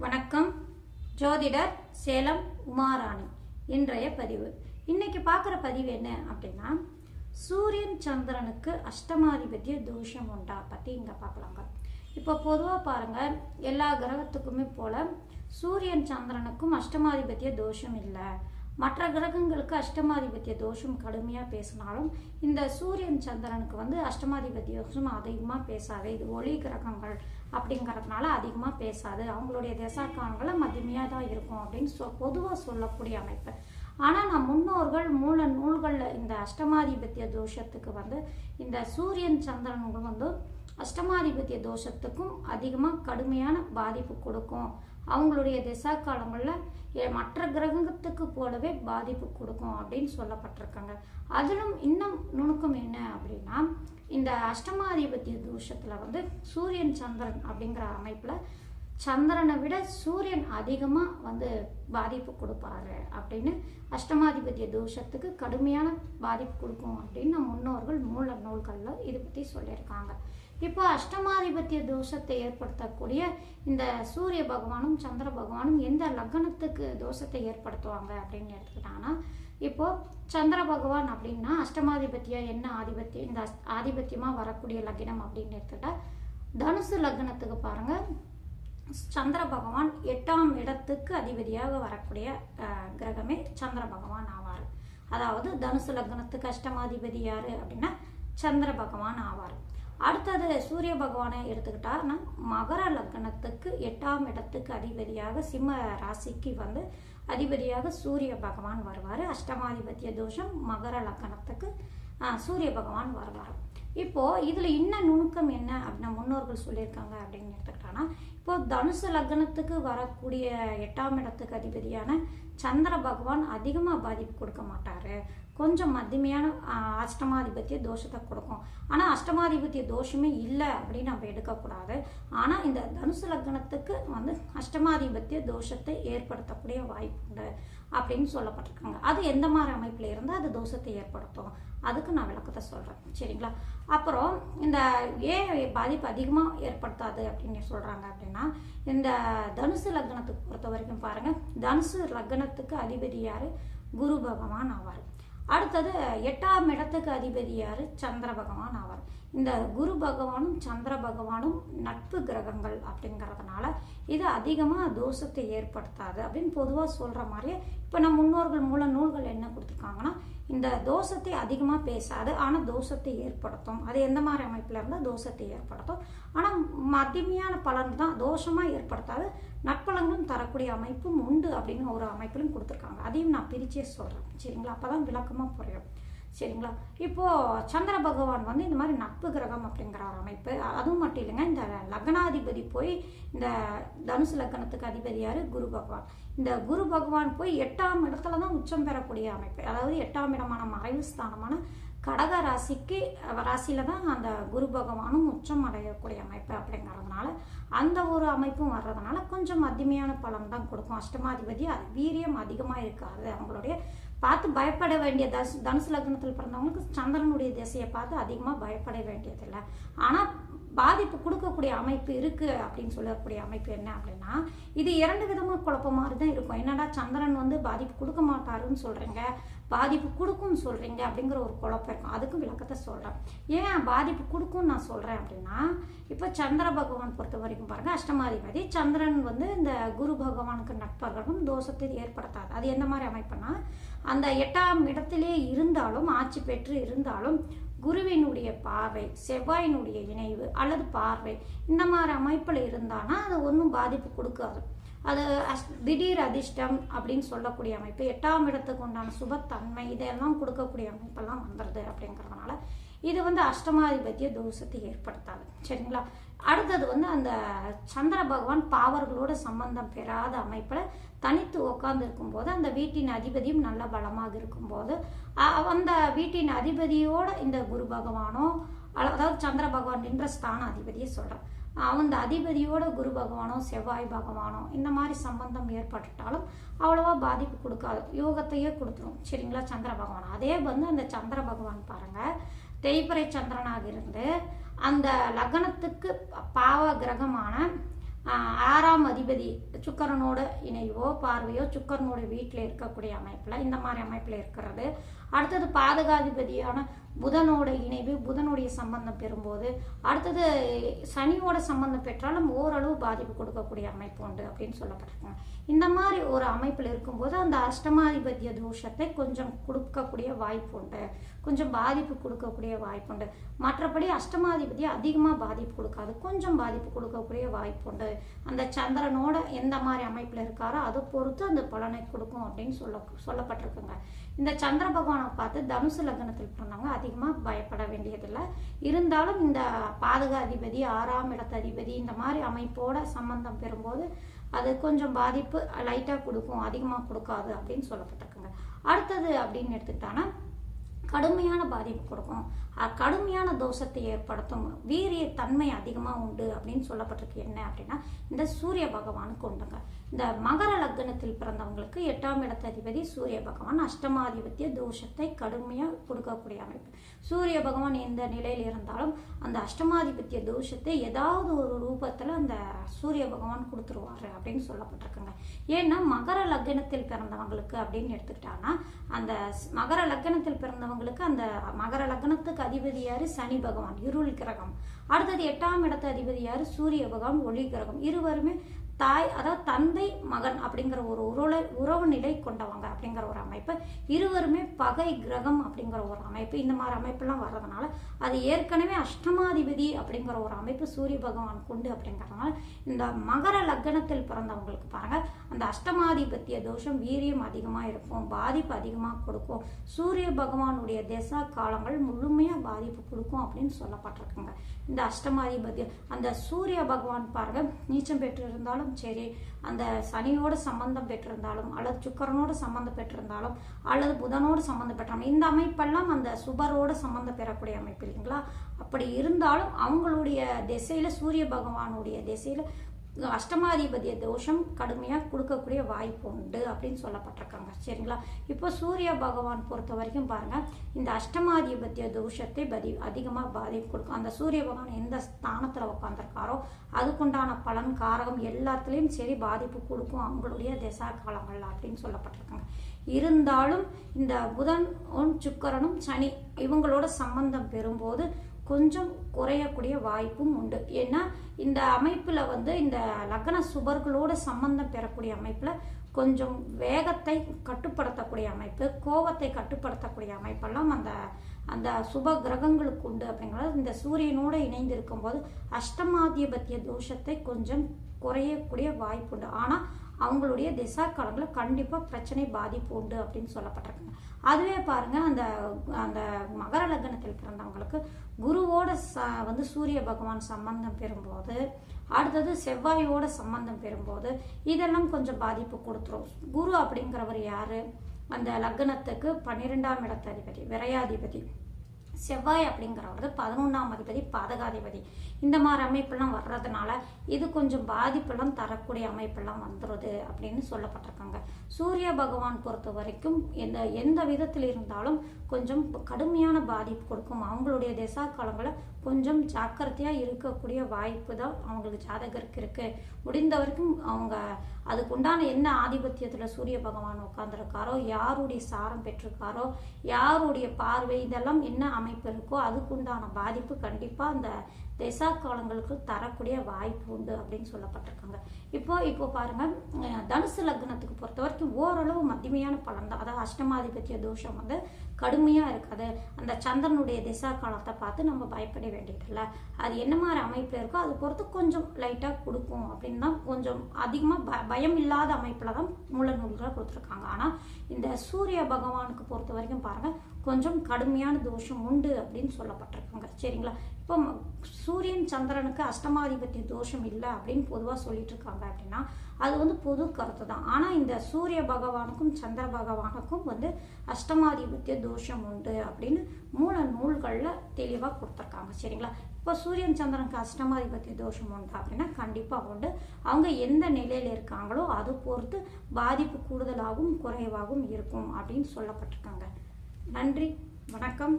வணக்கம். ஜோதிடர் சேலம் உமாராணி. இன்றைய பதிவு. இன்னைக்கு பார்க்குற பதிவு என்ன அப்படின்னா, சூரியன் சந்திரனுக்கு அஷ்டமாதிபத்திய தோஷம் உண்டா பற்றி இங்கே பார்க்கலாங்க. இப்போ பொதுவாக பாருங்கள், எல்லா கிரகத்துக்குமே போல் சூரியன் சந்திரனுக்கும் அஷ்டமாதிபத்திய தோஷம் இல்லை. மற்ற கிரகங்களுக்கு அஷ்டமாதிபத்திய தோஷம் கடுமையாக பேசினாலும் இந்த சூரியன் சந்திரனுக்கு அஷ்டமாதிபத்திய தோஷம் அதிகமாக பேசாது. இது ஒளி கிரகங்கள் அப்படிங்கிறதுனால அதிகமாக பேசாது. அவங்களுடைய தசாக்காலங்களை மத்தியமையாக தான் இருக்கும் அப்படின்னு பொதுவாக சொல்லக்கூடிய அமைப்பு. ஆனால் நம் முன்னோர்கள் மூல நூல்களில் இந்த அஷ்டமாதிபத்திய தோஷத்துக்கு இந்த சூரியன் சந்திரன்கள் அஷ்டமாதிபத்திய தோஷத்துக்கும் அதிகமாக கடுமையான பாதிப்பு கொடுக்கும். அவங்களுடைய திசா காலங்களில் மற்ற கிரகத்துக்கு போலவே பாதிப்பு கொடுக்கும் அப்படின்னு சொல்லப்பட்டிருக்காங்க. அதிலும் இன்னும் நுணுக்கம் என்ன அப்படின்னா, இந்த அஷ்டமாதிபத்திய தோஷத்தில் சூரியன் சந்திரன் அப்படிங்கிற அமைப்பில் சந்திரனை விட சூரியன் அதிகமாக பாதிப்பு கொடுப்பாரு அப்படின்னு அஷ்டமாதிபத்திய தோஷத்துக்கு கடுமையான பாதிப்பு கொடுக்கும் அப்படின்னு நம் முன்னோர்கள் மூல நூல்களில் இதை பற்றி சொல்லியிருக்காங்க. இப்போ அஷ்டமாதிபத்திய தோஷத்தை ஏற்படுத்தக்கூடிய இந்த சூரிய பகவானும் சந்திர பகவானும் எந்த லக்னத்துக்கு தோஷத்தை ஏற்படுத்துவாங்க அப்படின்னு எடுத்துக்கிட்டாங்கன்னா, இப்போ சந்திர பகவான் அப்படின்னா அஷ்டமாதிபத்தியா என்ன ஆதிபத்தியம், இந்த ஆதிபத்தியமாக வரக்கூடிய லக்னம் அப்படின்னு எடுத்துக்கிட்டா தனுசு லக்னத்துக்கு பாருங்க, சந்திர பகவான் 8ஆம் இடத்துக்கு அதிபதியாக வரக்கூடிய கிரகமே சந்திர பகவான் ஆவார். அதாவது தனுசு லக்னத்துக்கு அஷ்டமாதிபதி யாரு அப்படின்னா சந்திர பகவான் ஆவார். அடுத்தது சூரிய பகவானை எடுத்துக்கிட்டா மகர லக்னத்துக்கு 8ஆம் இடத்துக்கு அதிபதியாக சிம்ம ராசிக்கு அதிபதியாக சூரிய பகவான் வருவார். அஷ்டமாதிபத்திய தோஷம் மகர லக்னத்துக்கு சூரிய பகவான் வருவார். இப்போ இதுல இன்னும் நுணுக்கம் என்ன அப்படின்னா முன்னோர்கள் சொல்லியிருக்காங்க அப்படின்னு எடுத்துக்கிட்டாங்கன்னா, இப்போ தனுசு லக்னத்துக்கு வரக்கூடிய 8ஆம் இடத்துக்கு அதிபதியான சந்திர பகவான் அதிகமா பாதிப்பு கொடுக்க மாட்டாரு. கொஞ்சம் மத்தியமையான அஷ்டமாதிபத்திய தோஷத்தை கொடுக்கும். ஆனால் அஷ்டமாதிபத்திய தோஷமே இல்லை அப்படின்னு நம்ம எடுக்கக்கூடாது. ஆனால் இந்த தனுசு லக்னத்துக்கு அஷ்டமாதிபத்திய தோஷத்தை ஏற்படுத்தக்கூடிய வாய்ப்பு உண்டு அப்படின்னு சொல்லப்பட்டிருக்காங்க. அது எந்த மாதிரி அமைப்பில் இருந்தால் அது தோஷத்தை ஏற்படுத்தும், அதுக்கு நான் விளக்கத்தை சொல்கிறேன், சரிங்களா? அப்புறம் இந்த ஏன் பாதிப்பு அதிகமாக ஏற்படுத்தாது அப்படின்னு சொல்கிறாங்க அப்படின்னா, இந்த தனுசு லக்னத்துக்கு பொறுத்த வரைக்கும் பாருங்கள், தனுசு லக்னத்துக்கு அதிபதி யார்? குரு பகவான் ஆவார். அடுத்தது 8ஆம் இடத்துக்கு அதிபதி யாரு? சந்திர பகவான் ஆவார். இந்த குரு பகவானும் சந்திர பகவானும் நட்பு கிரகங்கள் அப்படிங்கிறதுனால இது அதிகமாக தோஷத்தை ஏற்படுத்தாது அப்படின்னு பொதுவாக சொல்கிற மாதிரியே இப்போ நம்ம முன்னோர்கள் மூல நூல்கள் என்ன கொடுத்துருக்காங்கன்னா, இந்த தோஷத்தை அதிகமாக பேசாது ஆனால் தோஷத்தை ஏற்படுத்தும். அது எந்த மாதிரி அமைப்பில் இருந்தால் தோஷத்தை ஏற்படுத்தும், ஆனால் மத்தியமையான பலன் தான், தோஷமாக ஏற்படுத்தாது, நட்பலங்களும் தரக்கூடிய அமைப்பும் உண்டு அப்படின்னு ஒரு அமைப்பிலும் கொடுத்துருக்காங்க. அதையும் நான் பிரிச்சே சொல்கிறேன், சரிங்களா? அப்போ தான் விளக்கமாக புரியும், சரிங்களா? இப்போது சந்திர பகவான் இந்த மாதிரி நட்பு கிரகம் அப்படிங்கிற ஒரு அமைப்பு. அதுவும் மட்டும் இல்லைங்க, இந்த லக்னாதிபதி போய் இந்த தனுசு லக்னத்துக்கு அதிபதி யார்? குரு பகவான். இந்த குரு பகவான் போய் 8ஆம் இடத்துல தான் உச்சம் பெறக்கூடிய அமைப்பு. அதாவது 8ஆம் இடமான மறைவு ஸ்தானமான கடக ராசியில தான் அந்த குரு பகவானும் உச்சம் அடையக்கூடிய அமைப்பு அப்படிங்கிறதுனால அந்த ஒரு அமைப்பும் வர்றதுனால கொஞ்சம் மத்தியமையான பலன் தான் கொடுக்கும். அஷ்டமாதிபதி வீரியம் அதிகமாக இருக்காது. அவங்களுடைய பார்த்து பயப்பட வேண்டிய தனுசு லக்னத்தில் பிறந்தவங்களுக்கு சந்திரனுடைய திசையை பார்த்து அதிகமாக பயப்பட வேண்டியதில்லை. ஆனால் பாதிப்பு கொடுக்கக்கூடிய அமைப்பு இருக்கு அப்படின்னு சொல்லக்கூடிய அமைப்பு என்ன அப்படின்னா, இது 2 விதமாக குழப்ப மாதிரி தான் இருக்கும். என்னடா சந்திரன் பாதிப்பு கொடுக்க மாட்டாருன்னு சொல்றீங்க, பாதிப்பு கொடுக்கும்னு சொல்றீங்க அப்படிங்கிற ஒரு குழப்பம் இருக்கும். அதுக்கும் விளக்கத்தை சொல்றேன். ஏன் பாதிப்பு கொடுக்கும்னு நான் சொல்றேன் அப்படின்னா, இப்போ சந்திர பகவான் பொறுத்த வரைக்கும் பாருங்க, அஷ்டமாதிபதி சந்திரன் இந்த குரு பகவானுக்கு நட்பர்களும் தோஷத்தை ஏற்படுத்தாது. அது எந்த மாதிரி அமைப்புனா, அந்த 8ஆம் இடத்திலே இருந்தாலும் ஆட்சி பெற்று இருந்தாலும் குருவினுடைய பார்வை, செவ்வாயினுடைய இணைவு அல்லது பார்வை இந்த மாதிரி அமைப்பில் இருந்தானா அது ஒன்றும் பாதிப்பு கொடுக்காது. அது திடீர் அதிர்ஷ்டம் அப்படின்னு சொல்லக்கூடிய அமைப்பு, 8ஆம் இடத்துக்கு உண்டான சுபத்தன்மை இதெல்லாம் கொடுக்கக்கூடிய அமைப்பெல்லாம் வந்துடுது அப்படிங்கிறதுனால இது அஷ்டமாதிபத்திய தோஷத்தை ஏற்படுத்தாது, சரிங்களா? அடுத்தது அந்த சந்திர பகவான் பாவர்களோட சம்பந்தம் பெறாத அமைப்பில் தனித்து உட்கார்ந்து இருக்கும்போது அந்த வீட்டின் அதிபதியும் நல்ல பலமாக இருக்கும்போது அந்த வீட்டின் அதிபதியோட இந்த குரு பகவானோ அதாவது சந்திர பகவான் என்ற ஸ்தான அதிபதியை சொல்கிறேன், அந்த அதிபதியோட குரு பகவானோ செவ்வாய் பகவானோ இந்த மாதிரி சம்பந்தம் ஏற்பட்டுட்டாலும் அவ்வளவா பாதிப்பு கொடுக்காது, யோகத்தையே கொடுத்துரும், சரிங்களா? சந்திர பகவான் அதே அந்த சந்திர பகவான் பாருங்க, தேய்பிறை சந்திரனாக இருந்து அந்த லக்னத்துக்கு பாவ கிரகமான 6ஆம் அதிபதி சுக்கிரனோட இணைவோ பார்வையோ சுக்கிரனோட வீட்டில் இருக்கக்கூடிய அமைப்பில் இந்த மாதிரி அமைப்பில் இருக்கிறது. அடுத்தது பாதகாதிபதியான புதனோட இணைவு, புதனுடைய சம்பந்தம் பெறும்போது, அடுத்தது சனியோட சம்பந்தம் பெற்றாலும் ஓரளவு பாதிப்பு கொடுக்கக்கூடிய அமைப்பு உண்டு அப்படின்னு சொல்லப்பட்டிருக்காங்க. இந்த மாதிரி ஒரு அமைப்பில் இருக்கும்போது அந்த அஷ்டமாதிபத்திய தோஷத்தை கொஞ்சம் கொடுக்கக்கூடிய வாய்ப்பு உண்டு, கொஞ்சம் பாதிப்பு கொடுக்கக்கூடிய வாய்ப்பு உண்டு. மற்றபடி அஷ்டமாதிபதி அதிகமாக பாதிப்பு கொடுக்காது, கொஞ்சம் பாதிப்பு கொடுக்கக்கூடிய வாய்ப்பு உண்டு. அந்த சந்திரனோட எந்த மாதிரி அமைப்பில் இருக்காரோ அதை பொறுத்து அந்த பலனை கொடுக்கும் அப்படின்னு சொல்லப்பட்டிருக்குங்க. இந்த சந்திர பகவானை பார்த்து தனுசு லக்னத்தில் பிறந்தவங்க அதிகமாக பயப்பட வேண்டியதில்லை. இருந்தாலும் இந்த பாதகாதிபதி 6ஆம் இடத்து அதிபதி இந்த மாதிரி அமைப்போட சம்பந்தம் பெறும்போது அது கொஞ்சம் பாதிப்பு லைட்டாக கொடுக்கும், அதிகமாக கொடுக்காது அப்படின்னு சொல்லப்பட்டிருக்குங்க. அடுத்தது அப்படின்னு எடுத்துக்கிட்டாங்கன்னா கடுமையான பாதிப்பு கொடுக்கும், கடுமையான தோஷத்தை ஏற்படுத்தும், வீரிய தன்மை அதிகமாக உண்டு அப்படின்னு சொல்லப்பட்டிருக்கு. என்ன அப்படின்னா இந்த சூரிய பகவானுக்கு உண்டுங்க. இந்த மகர லக்னத்தில் பிறந்தவங்களுக்கு 8ஆம் இடத்து அதிபதி சூரிய பகவான் அஷ்டமாதிபத்திய தோஷத்தை கடுமையாக கொடுக்கக்கூடிய அமைப்பு. சூரிய பகவான் எந்த நிலையில் இருந்தாலும் அந்த அஷ்டமாதிபத்திய தோஷத்தை ஏதாவது ஒரு ரூபத்தில் அந்த சூரிய பகவான் கொடுத்துருவாரு அப்படின்னு சொல்லப்பட்டிருக்குங்க. ஏன்னா மகர லக்னத்தில் பிறந்தவங்களுக்கு அப்படின்னு எடுத்துக்கிட்டாங்கன்னா அந்த மகர லக்னத்தில் பிறந்தவங்களுக்கு அந்த மகர லக்னத்துக்கு அதிபதி யாரு? சனி பகவான், இருள் கிரகம். அடுத்தது 8ஆம் இடத்து அதிபதி யாரு? சூரிய பகவான், ஒளி கிரகம். இருவருமே தாய், அதாவது தந்தை மகன் அப்படிங்கிற ஒரு உறவு நிலை கொண்டவங்க அப்படிங்கிற ஒரு அமைப்பு. இருவருமே பகை கிரகம் அப்படிங்கிற ஒரு அமைப்பு. இந்த மாதிரி அமைப்பெல்லாம் வர்றதுனால அது ஏற்கனவே அஷ்டமாதிபதி அப்படிங்கிற ஒரு அமைப்பு சூரிய பகவான் கொண்டு அப்படிங்கிறதுனால இந்த மகர லக்னத்தில் பிறந்தவங்களுக்கு பாருங்க அந்த அஷ்டமாதிபத்திய தோஷம் வீரியம் அதிகமாக இருக்கும், பாதிப்பு அதிகமாக கொடுக்கும். சூரிய பகவானுடைய திசா காலங்கள் முழுமையாக பாதிப்பு கொடுக்கும் அப்படின்னு சொல்லப்பட்டிருக்குங்க. இந்த அஷ்டமாதிபதி அந்த சூரிய பகவான் பாருங்க நீச்சம் பெற்று இருந்தாலும் சரி, அந்த சனியோட சம்பந்தம் பெற்றிருந்தாலும் அல்லது சுக்கரனோட சம்பந்தம் பெற்றிருந்தாலும் அல்லது புதனோடு சம்பந்தம் பெற்றாலும் இந்த அமைப்பெல்லாம் அந்த சுபரோட சம்பந்தம் பெறக்கூடிய அமைப்பு இல்லைங்களா. அப்படி இருந்தாலும் அவங்களுடைய திசையில சூரிய பகவானுடைய திசையில அஷ்டமாதிபதிய தோஷம் கடுமையாக கொடுக்கக்கூடிய வாய்ப்பு உண்டு அப்படின்னு சொல்லப்பட்டிருக்காங்க. சரிங்களா. இப்போ சூரிய பகவான் பொறுத்த வரைக்கும் பாருங்க இந்த அஷ்டமாதிபத்திய தோஷத்தை அதிகமாக பாதிப்பு கொடுக்கும். அந்த சூரிய பகவான் எந்த ஸ்தானத்தில் உட்காந்துருக்காரோ அதுக்குண்டான பலன் காரகம் எல்லாத்துலேயும் சரி பாதிப்பு கொடுக்கும் அவங்களுடைய திசா காலங்கள் அப்படின்னு சொல்லப்பட்டிருக்காங்க. இருந்தாலும் இந்த புதன் சுக்கிரனும் சனி இவங்களோட சம்பந்தம் பெறும்போது கொஞ்சம் குறையக்கூடிய வாய்ப்பும் உண்டு. ஏன்னா இந்த அமைப்புல இந்த லக்ன சுபர்களோட சம்பந்தம் பெறக்கூடிய அமைப்புல கொஞ்சம் வேகத்தை கட்டுப்படுத்தக்கூடிய அமைப்பு, கோபத்தை கட்டுப்படுத்தக்கூடிய அமைப்பெல்லாம் அந்த அந்த சுப கிரகங்களுக்கு உண்டு. அப்படிங்கிறது இந்த சூரியனோடு இணைந்து இருக்கும்போது அஷ்டமாதிபத்திய தோஷத்தை கொஞ்சம் குறையக்கூடிய வாய்ப்பு உண்டு. ஆனால் அவங்களுடைய திசா காலங்களில் கண்டிப்பாக பிரச்சனை பாதிப்பு உண்டு அப்படின்னு சொல்லப்பட்டிருக்காங்க. அதுவே பாருங்க அந்த அந்த மகர லக்னத்தில் பிறந்தவங்களுக்கு குருவோட சூரிய பகவான் சம்பந்தம் பெறும்போது, அடுத்தது செவ்வாயோட சம்பந்தம் பெறும்போது இதெல்லாம் கொஞ்சம் பாதிப்பு கொடுத்துரும். குரு அப்படிங்கிறவர் யாரு? அந்த லக்னத்துக்கு 12ஆம் இடத்து அதிபதி, விரையாதிபதி. செவ்வாய் அப்படிங்கிறவர் 11ஆம் அதிபதி, பாதகாதிபதி. இந்த மாதிரி அமைப்பெல்லாம் வர்றதுனால இது கொஞ்சம் பாதிப்பெல்லாம் தரக்கூடிய அமைப்பெல்லாம் வந்துடுது அப்படின்னு சொல்லப்பட்டிருக்காங்க. சூரிய பகவான் பொறுத்த வரைக்கும் எந்த விதத்தில் இருந்தாலும் கொஞ்சம் கடுமையான பாதிப்பு கொடுக்கும். அவங்களுடைய திசா காலங்களை கொஞ்சம் ஜாக்கிரதையாக இருக்கக்கூடிய வாய்ப்பு தான் அவங்களுக்கு ஜாதகருக்கு இருக்கு. முடிந்த வரைக்கும் அவங்க அதுக்குண்டான என்ன ஆதிபத்தியத்தில் சூரிய பகவான் உட்கார்ந்துருக்காரோ, யாருடைய சாரம் பெற்றிருக்காரோ, யாருடைய பார்வை இதெல்லாம் என்ன அமைப்பு இருக்கோ அதுக்குண்டான பாதிப்பு கண்டிப்பாக அந்த திசா காலங்களுக்கு தரக்கூடிய வாய்ப்பு உண்டு அப்படின்னு சொல்லப்பட்டிருக்காங்க. இப்போ பாருங்க தனுசு லக்னத்துக்கு பொறுத்த வரைக்கும் ஓரளவு மத்தியமையான பலன் தான். அதாவது அஷ்டமாதிபத்திய தோஷம் கடுமையாக இருக்காது. அந்த சந்திரனுடைய திசா காலத்தை பார்த்து நம்ம பயப்பட வேண்டியதில்லை. அது என்ன மாதிரி அமைப்பில் இருக்கோ அது பொறுத்து கொஞ்சம் லைட்டாக கொடுக்கும் அப்படின்னு தான், கொஞ்சம் அதிகமாக பயம் இல்லாத அமைப்பில் தான் மூல நூல்களை கொடுத்துருக்காங்க. ஆனால் இந்த சூரிய பகவானுக்கு பொறுத்த வரைக்கும் பாருங்க கொஞ்சம் கடுமையான தோஷம் உண்டு அப்படின்னு சொல்லப்பட்டிருக்காங்க. சரிங்களா. இப்போ சூரியன் சந்திரனுக்கு அஷ்டமாதிபத்திய தோஷம் இல்லை அப்படின்னு பொதுவாக சொல்லிட்டு இருக்காங்க. அப்படின்னா அது பொது கருத்து தான். ஆனால் இந்த சூரிய பகவானுக்கும் சந்திர பகவானுக்கும் அஷ்டமாதிபத்திய தோஷம் உண்டு அப்படின்னு மூல நூல்களில் தெளிவாக கொடுத்துருக்காங்க. சரிங்களா. இப்போ சூரியன் சந்திரனுக்கு அஷ்டமாதிபத்திய தோஷம் உண்டு அப்படின்னா கண்டிப்பாக உண்டு. அவங்க எந்த நிலையில் இருக்காங்களோ அது பொறுத்து பாதிப்பு கூடுதலாகவும் குறைவாகவும் இருக்கும் அப்படின்னு சொல்லப்பட்டிருக்காங்க. நன்றி, வணக்கம்.